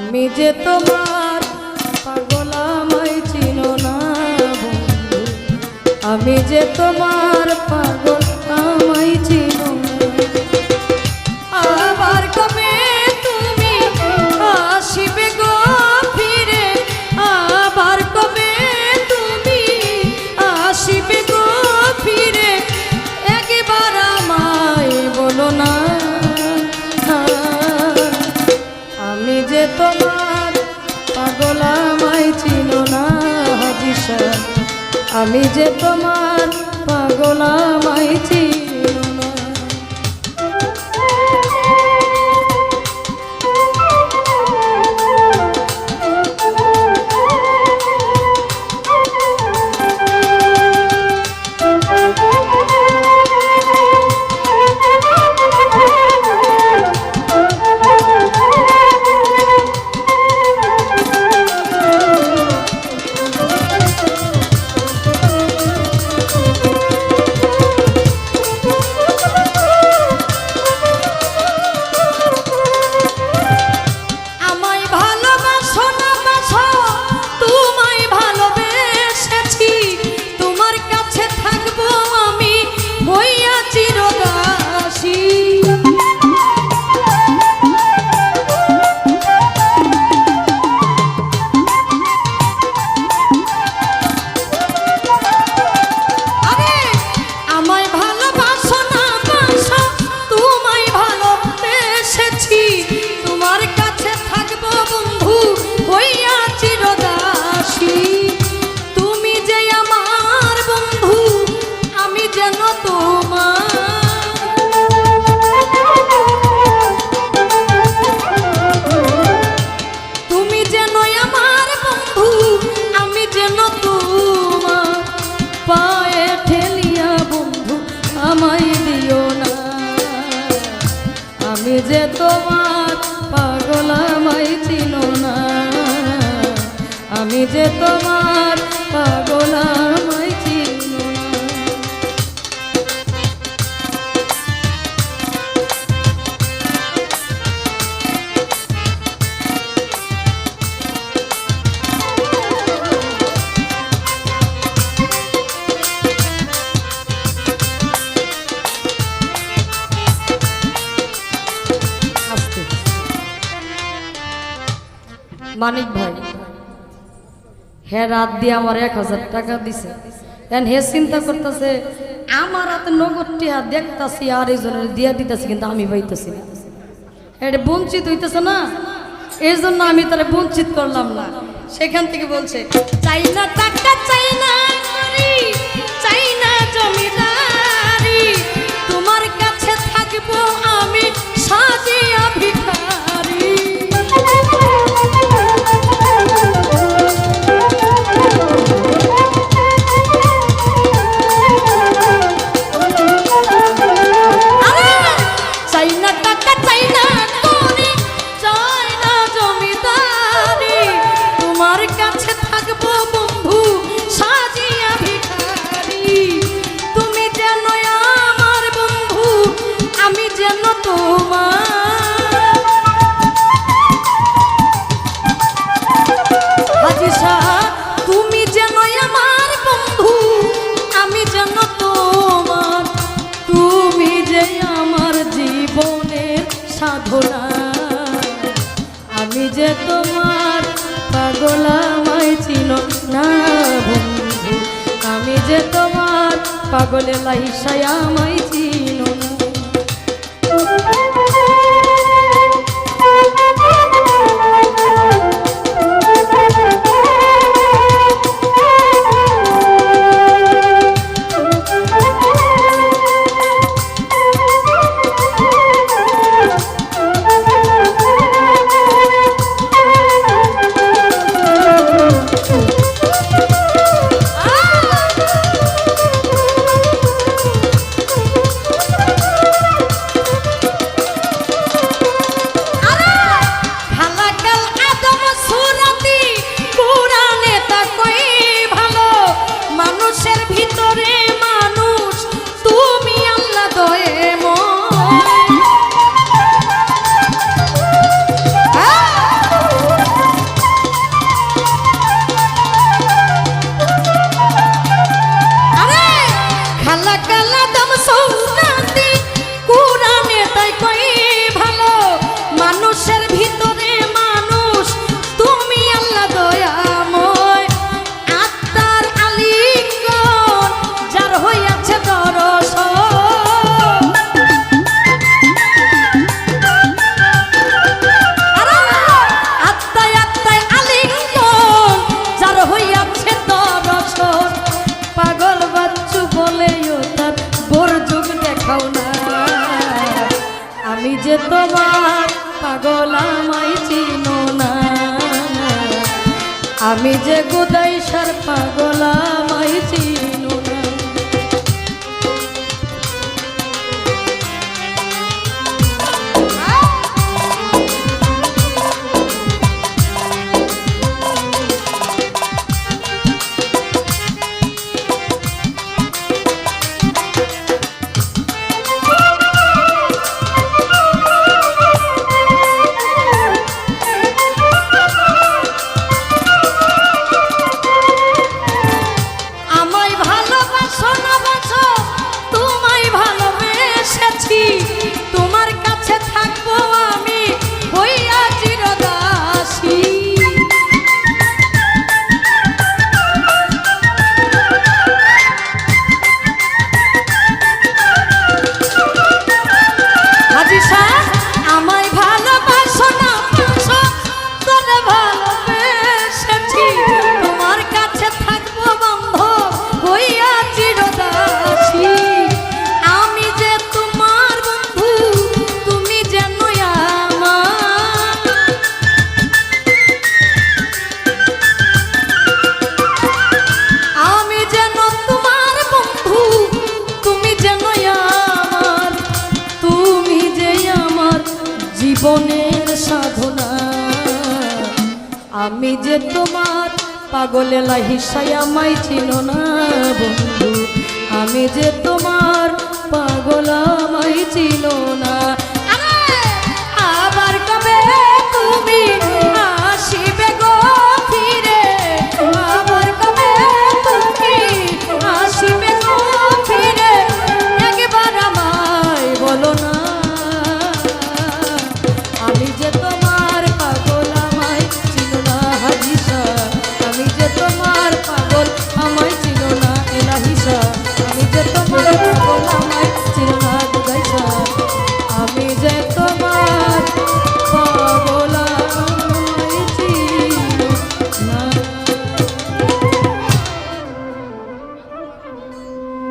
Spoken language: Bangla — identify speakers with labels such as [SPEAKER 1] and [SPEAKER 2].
[SPEAKER 1] আমি যে তোমার পাগল আমায় চিনো না বন্ধু, আমি যে তোমার পাগল আমায় চিনো না। আবার কবে তুমি আসিবে গো ফিরে, আবার কবে তুমি আসিবে গো ফিরে, একবার আমায় বলো না। আমি যে তোমার পাগল আমায় চিনো না হাজী সাহেব, আমি যে তোমার পাগল আমায় চিনো না। আমি যে তোমার পাগল আমায় চিনো না, আমি যে তোমার পাগল আমায় চিনো না। মানিক ভাই হ্যাঁ রাত দিয়ে আমার 1000 টাকা দিছে, হে চিন্তা করতেছে আমার হাতে নগদ টিয়া দেখতেছি আর এই জনের দিয়া দিতেছি, কিন্তু আমি পাইতেছি না, এটা বঞ্চিত হইতেছে না, এই জন্য আমি তারা বঞ্চিত করলাম না। সেখান থেকে বলছে চাই না টাকা, চাই না করি, চাই না জমিদারি, তোমার কাছে থাকবো আমি সাজিয়া ভিখারি। আমি যে তোমার পাগল আমায় চিনো না বন্ধু, আমি যে তোমার পাগলে লাইসায় আমায় চিনো না। আমায় চিনো না, আমি যে গুদাইশার পাগল আমায় চিনো না। তোমার কাছে থাকবো আমি হইয়া চিরদাসী। হাজী সাহেব আমায় ভালোবাসো না বাসো, তোরে ভালোবেসেছি, তোমার কাছে থাকবো বন্ধ হইয়া চিরদাসী। আমি যে তোমার বন্ধু, তুমি যেন আমার, আমি যেন তোমার বন্ধু, তুমি যেন আমার, তুমি যে আমার জীবনের সাধনা। আমি যে তোমার পাগলে লাহিসাই আমায় চিনো না বন্ধু, আমি যে তোমার পাগল আমায় চিনো না।